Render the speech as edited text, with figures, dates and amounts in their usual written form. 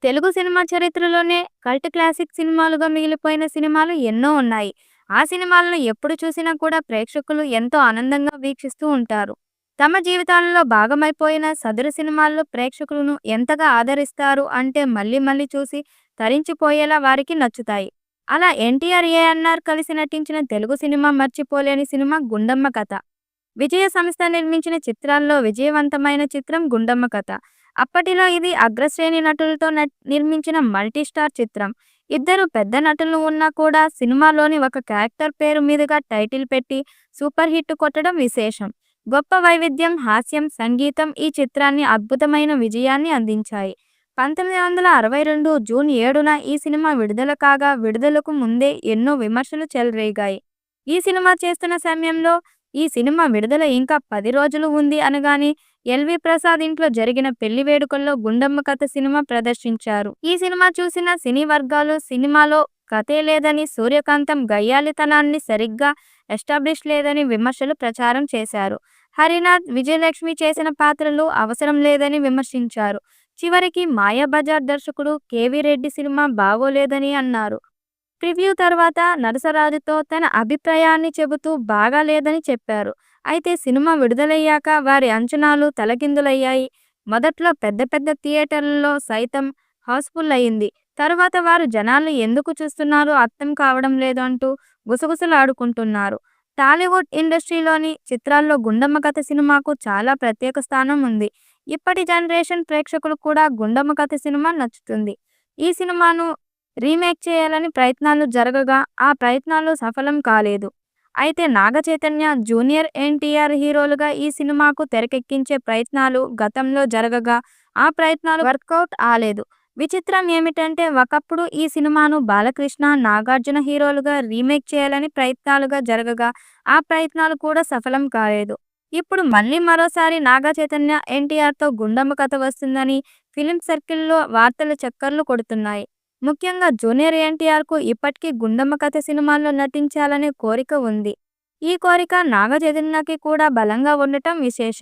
Telugu cinema చరిత్రలోనే cult classic సినిమాలుగా మిగిలిపోయిన సినిమాలు ఎన్నో ఉన్నాయి. ఆ సినిమాలను ఎప్పుడు చూసినా కూడా ప్రేక్షకులు ఎంతో ఆనందంగా వీక్షిస్తూ ఉంటారు. తమ జీవితాలలో భాగమైపోయిన సదరు సినిమాల్లో ప్రేక్షకులను ఎంతగా ఆదరిస్తారు అంటే మళ్ళీ మళ్ళీ చూసి తరించిపోయేలా వారికి నచ్చుతాయి. అలా ఎన్టీఆర్, ఏఎన్నార్ కలిసి నటించిన తెలుగు సినిమా మర్చిపోలేని సినిమా 'గుండమ్మ కథ'. విజయ సంస్థ నిర్మించిన చిత్రాల్లో విజయవంతమైన చిత్రం 'గుండమ్మ కథ'. అప్పటిలో ఇది అగ్రశ్రేణి నటులతో నిర్మించిన మల్టీ స్టార్ చిత్రం. ఇద్దరు పెద్ద నటులు ఉన్నా కూడా సినిమాలోని ఒక క్యారెక్టర్ పేరు మీదుగా టైటిల్ పెట్టి సూపర్ హిట్ కొట్టడం విశేషం. గొప్ప వైవిధ్యం, హాస్యం, సంగీతం ఈ చిత్రాన్ని అద్భుతమైన విజయాన్ని అందించాయి. 1962 జూన్ 7న ఈ సినిమా విడుదల కాగా విడుదలకు ముందే ఎన్నో విమర్శలు చెలరేగాయి. ఈ సినిమా చేస్తున్న సమయంలో ఈ సినిమా విడుదల ఇంకా 10 రోజులు ఉంది అనగానే ఎల్వి ప్రసాద్ ఇంట్లో జరిగిన పెళ్లి వేడుకల్లో 'గుండమ్మ కథ' సినిమా ప్రదర్శించారు. ఈ సినిమా చూసిన సినీ వర్గాలు సినిమాలో కథే లేదని, సూర్యకాంతం గయ్యాళితనాన్ని సరిగ్గా ఎస్టాబ్లిష్ లేదని విమర్శలు ప్రచారం చేశారు. హరినాథ్, విజయలక్ష్మి చేసిన పాత్రలు అవసరం లేదని విమర్శించారు. చివరికి మాయాబజార్ దర్శకుడు కెవి రెడ్డి సినిమా బాగోలేదని అన్నారు. ప్రివ్యూ తర్వాత నరసరాజుతో తన అభిప్రాయాన్ని చెబుతూ బాగా లేదని చెప్పారు. అయితే సినిమా విడుదలయ్యాక వారి అంచనాలు తలకిందులయ్యాయి. మొదట్లో పెద్ద పెద్ద థియేటర్లలో సైతం హౌస్ఫుల్ అయింది. తరువాత వారు జనాలు ఎందుకు చూస్తున్నారో అర్థం కావడం లేదు అంటూ గుసగుసలాడుకుంటున్నారు. టాలీవుడ్ ఇండస్ట్రీలోని చిత్రాల్లో 'గుండమ్మ కథ' సినిమాకు చాలా ప్రత్యేక స్థానం ఉంది. ఇప్పటి జనరేషన్ ప్రేక్షకులు కూడా 'గుండమ్మ కథ' సినిమా నచ్చుతుంది. ఈ సినిమాను రీమేక్ చేయాలని ప్రయత్నాలు జరగగా ఆ ప్రయత్నాలు సఫలం కాలేదు. అయితే నాగచైతన్య, జూనియర్ ఎన్టీఆర్ హీరోలుగా ఈ సినిమాకు తెరకెక్కించే ప్రయత్నాలు గతంలో జరగగా ఆ ప్రయత్నాలు వర్కౌట్ ఆలేదు. విచిత్రం ఏమిటంటే ఒకప్పుడు ఈ సినిమాను బాలకృష్ణ, నాగార్జున హీరోలుగా రీమేక్ చేయాలని ప్రయత్నాలుగా జరగగా ఆ ప్రయత్నాలు కూడా సఫలం కాలేదు. ఇప్పుడు మళ్ళీ మరోసారి నాగచైతన్య, ఎన్టీఆర్తో 'గుండమ్మ కథ' వస్తుందని ఫిలిం సర్కిల్లో వార్తలు చక్కర్లు కొడుతున్నాయి. ముఖ్యంగా జూనియర్ ఎన్టీఆర్కు ఇప్పటికీ 'గుండమ్మ కథ' సినిమాల్లో నటించాలనే కోరిక ఉంది. ఈ కోరిక నాగచైతన్యకి కూడా బలంగా ఉండటం విశేషం.